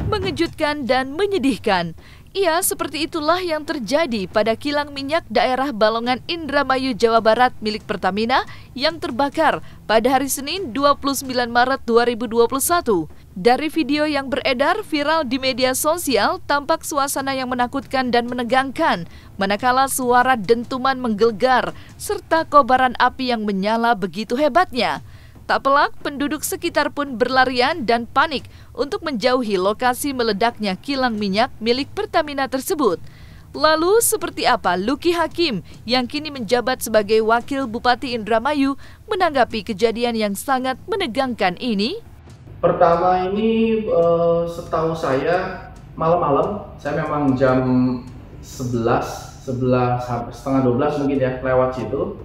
Mengejutkan dan menyedihkan. Ya, seperti itulah yang terjadi pada kilang minyak daerah Balongan Indramayu, Jawa Barat milik Pertamina yang terbakar pada hari Senin 29 Maret 2021. Dari video yang beredar viral di media sosial, tampak suasana yang menakutkan dan menegangkan, manakala suara dentuman menggelegar serta kobaran api yang menyala begitu hebatnya. Tak pelak, penduduk sekitar pun berlarian dan panik untuk menjauhi lokasi meledaknya kilang minyak milik Pertamina tersebut. Lalu, seperti apa Luki Hakim yang kini menjabat sebagai Wakil Bupati Indramayu menanggapi kejadian yang sangat menegangkan ini? Pertama ini setahu saya malam-malam, saya memang jam 11 setengah 12 mungkin ya, lewat situ.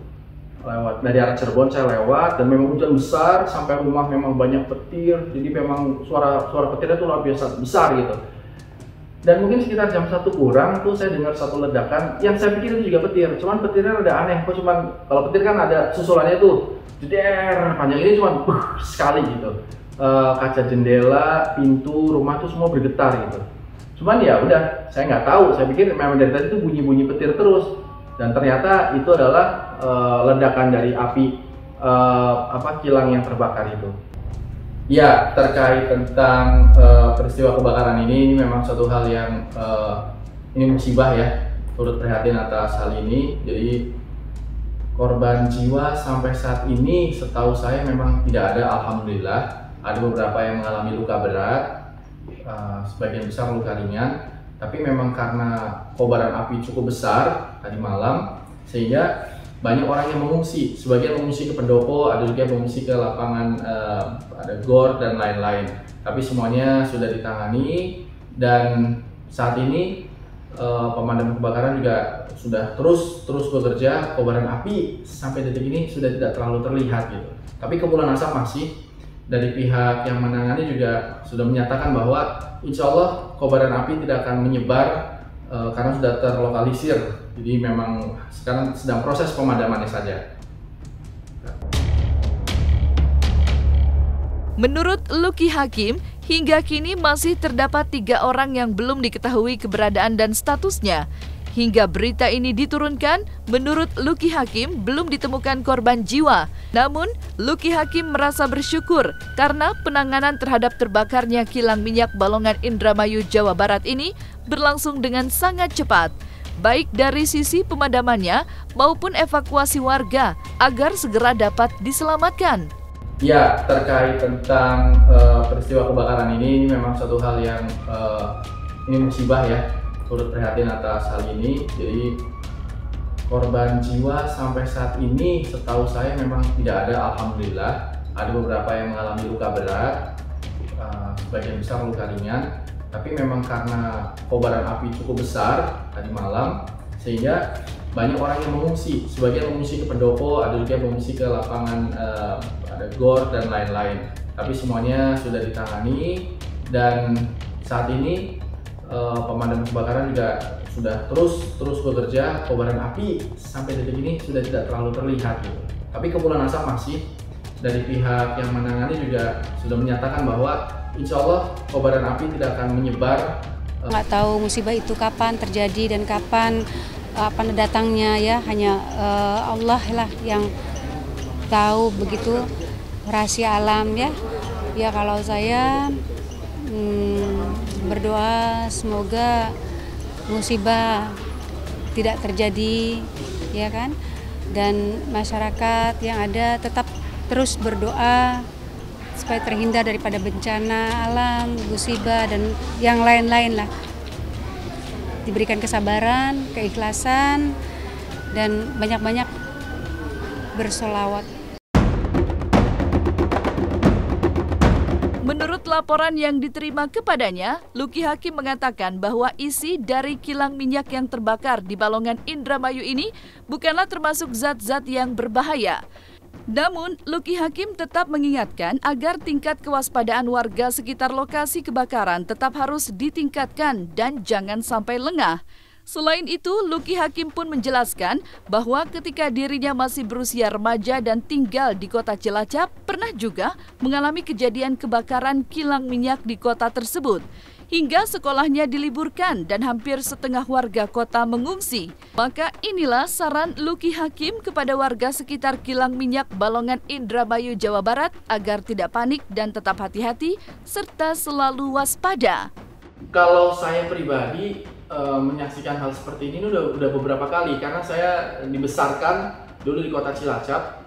Lewat dari arah Cirebon saya lewat, dan memang hujan besar sampai rumah memang banyak petir, jadi memang suara petirnya itu luar biasa besar gitu. Dan mungkin sekitar jam 1 kurang tuh saya dengar satu ledakan yang saya pikir itu juga petir, cuman petirnya ada aneh, kalau petir kan ada susulannya tuh jeder panjang, ini cuman sekali gitu. Kaca jendela, pintu rumah tuh semua bergetar gitu. Cuman ya udah, saya nggak tahu, saya pikir memang dari tadi itu bunyi petir terus. Dan ternyata itu adalah ledakan dari api kilang yang terbakar itu. Ya, terkait tentang peristiwa kebakaran ini memang suatu hal yang ini musibah ya. Turut prihatin atas hal ini. Jadi korban jiwa sampai saat ini setahu saya memang tidak ada, alhamdulillah. Ada beberapa yang mengalami luka berat, sebagian besar luka ringan. Tapi memang karena kobaran api cukup besar tadi malam, sehingga banyak orang yang mengungsi. Sebagian mengungsi ke pendopo, ada juga yang mengungsi ke lapangan, ada gor dan lain-lain. Tapi semuanya sudah ditangani, dan saat ini pemadam kebakaran juga sudah terus bekerja. Kobaran api sampai detik ini sudah tidak terlalu terlihat gitu. Tapi kepulan asap masih. Dari pihak yang menangani juga sudah menyatakan bahwa insya Allah kobaran api tidak akan menyebar karena sudah terlokalisir. Jadi memang sekarang sedang proses pemadamannya saja. Menurut Luki Hakim, hingga kini masih terdapat 3 orang yang belum diketahui keberadaan dan statusnya. Hingga berita ini diturunkan, menurut Luki Hakim belum ditemukan korban jiwa. Namun, Luki Hakim merasa bersyukur karena penanganan terhadap terbakarnya kilang minyak Balongan Indramayu, Jawa Barat ini berlangsung dengan sangat cepat, baik dari sisi pemadamannya maupun evakuasi warga agar segera dapat diselamatkan. Ya, terkait tentang peristiwa kebakaran ini memang suatu hal yang ini musibah ya. Turut prihatin atas hal ini. Jadi korban jiwa sampai saat ini setahu saya memang tidak ada, alhamdulillah. Ada beberapa yang mengalami luka berat, sebagian besar luka ringan. Tapi memang karena kobaran api cukup besar tadi malam, sehingga banyak orang yang mengungsi. Sebagian mengungsi ke pendopo, ada juga yang mengungsi ke lapangan, ada gor dan lain-lain. Tapi semuanya sudah ditangani, dan saat ini pemadam kebakaran juga sudah terus bekerja. Kobaran api sampai detik ini sudah tidak terlalu terlihat gitu. Tapi kepulan asap masih. Dari pihak yang menangani juga sudah menyatakan bahwa insya Allah kobaran api tidak akan menyebar. Nggak tahu musibah itu kapan terjadi dan kapan datangnya ya, hanya Allah lah yang tahu, begitu rahasia alam ya. Ya kalau saya berdoa semoga musibah tidak terjadi ya kan, dan masyarakat yang ada tetap terus berdoa supaya terhindar daripada bencana alam, musibah dan yang lain-lain lah. Diberikan kesabaran, keikhlasan, dan banyak-banyak bersolawat. Menurut laporan yang diterima kepadanya, Luki Hakim mengatakan bahwa isi dari kilang minyak yang terbakar di Balongan Indramayu ini bukanlah termasuk zat-zat yang berbahaya. Namun, Luki Hakim tetap mengingatkan agar tingkat kewaspadaan warga sekitar lokasi kebakaran tetap harus ditingkatkan dan jangan sampai lengah. Selain itu, Luki Hakim pun menjelaskan bahwa ketika dirinya masih berusia remaja dan tinggal di kota Cilacap, pernah juga mengalami kejadian kebakaran kilang minyak di kota tersebut. Hingga sekolahnya diliburkan dan hampir setengah warga kota mengungsi. Maka inilah saran Luki Hakim kepada warga sekitar kilang minyak Balongan Indramayu, Jawa Barat agar tidak panik dan tetap hati-hati serta selalu waspada. Kalau saya pribadi menyaksikan hal seperti ini udah beberapa kali karena saya dibesarkan dulu di kota Cilacap.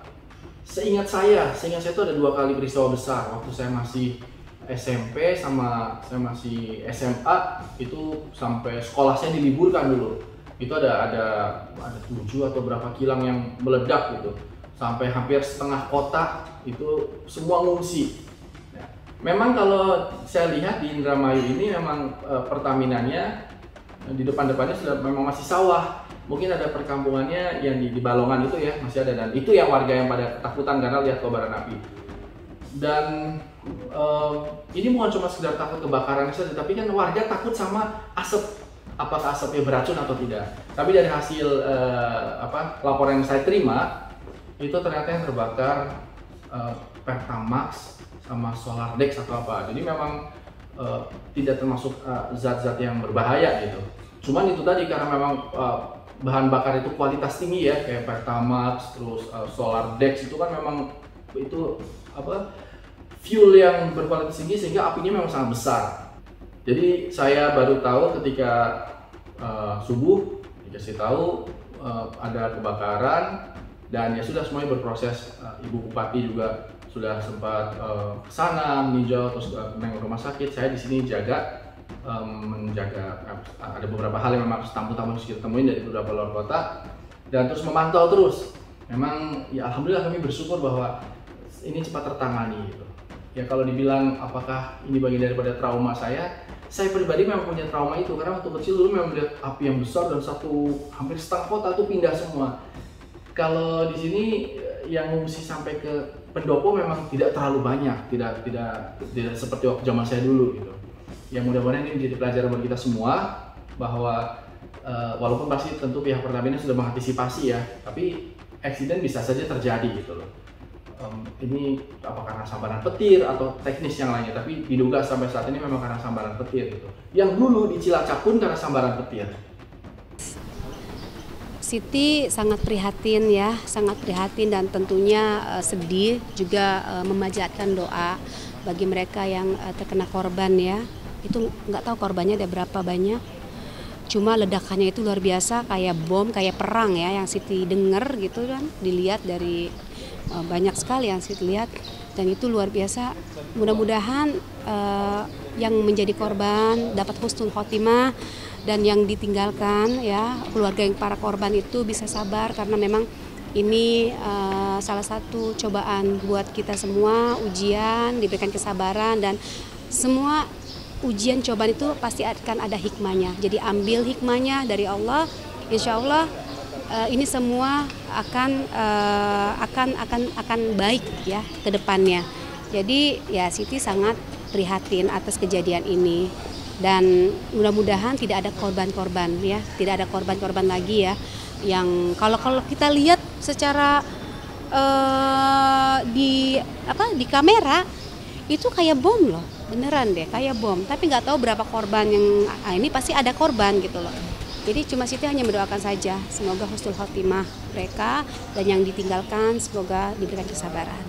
Seingat saya itu ada 2 kali peristiwa besar waktu saya masih SMP sama saya masih SMA, itu sampai sekolah saya diliburkan dulu. Itu ada 7 atau berapa kilang yang meledak gitu. Sampai hampir setengah kota itu semua ngungsi. Nah, memang kalau saya lihat di Indramayu ini memang Pertaminanya di depan-depannya sudah memang masih sawah. Mungkin ada perkampungannya yang di Balongan itu ya, masih ada, dan itu yang warga yang pada ketakutan karena lihat kobaran api. Dan ini bukan cuma sekedar takut kebakaran saja, tapi kan warga takut sama asap, apakah asapnya beracun atau tidak. Tapi dari hasil laporan yang saya terima, itu ternyata yang terbakar Pertamax sama Solardex atau apa. Jadi memang tidak termasuk zat-zat yang berbahaya gitu. Cuman itu tadi karena memang bahan bakar itu kualitas tinggi ya, kayak Pertamax, terus Solardex itu kan memang itu fuel yang berkualitas tinggi sehingga apinya memang sangat besar. Jadi saya baru tahu ketika subuh dikasih tahu ada kebakaran, dan ya sudah semuanya berproses. Ibu Bupati juga sudah sempat ke sana meninjau, terus menengok rumah sakit. Saya di sini menjaga ada beberapa hal yang memang harus tamu-tamu harus kita temuin dari beberapa luar kota, dan terus memantau terus. Memang ya alhamdulillah kami bersyukur bahwa ini cepat tertangani gitu. Ya kalau dibilang apakah ini bagian daripada trauma saya pribadi memang punya trauma itu karena waktu kecil dulu memang melihat api yang besar dan hampir setengah kota tuh pindah semua. Kalau di sini yang mengungsi sampai ke pendopo memang tidak terlalu banyak, tidak seperti waktu zaman saya dulu gitu. Yang mudah-mudahan ini menjadi pelajaran bagi kita semua bahwa walaupun pasti tentu pihak Pertamina sudah mengantisipasi ya, tapi eksiden bisa saja terjadi gitu loh. Ini apa karena sambaran petir atau teknis yang lainnya, tapi diduga sampai saat ini memang karena sambaran petir gitu. Yang dulu di Cilacap pun karena sambaran petir. Siti sangat prihatin ya, sangat prihatin dan tentunya sedih, juga memanjatkan doa bagi mereka yang terkena korban ya. Itu nggak tahu korbannya ada berapa banyak. Cuma ledakannya itu luar biasa, kayak bom, kayak perang ya yang Siti dengar gitu kan, dilihat dari banyak sekali yang Siti lihat, dan itu luar biasa. Mudah-mudahan yang menjadi korban dapat husnul khotimah, dan yang ditinggalkan ya keluarga yang para korban itu bisa sabar karena memang ini salah satu cobaan buat kita semua, ujian, diberikan kesabaran, dan semua ujian cobaan itu pasti akan ada hikmahnya. Jadi ambil hikmahnya dari Allah, insya Allah ini semua akan baik ya ke depannya. Jadi ya Siti sangat prihatin atas kejadian ini, dan mudah-mudahan tidak ada korban-korban ya, tidak ada korban-korban lagi ya. Yang kalau kita lihat secara di kamera itu kayak bom loh, beneran deh kayak bom. Tapi nggak tahu berapa korban yang ini pasti ada korban gitu loh. Jadi cuma Siti hanya mendoakan saja, semoga husnul khotimah mereka, dan yang ditinggalkan semoga diberikan kesabaran.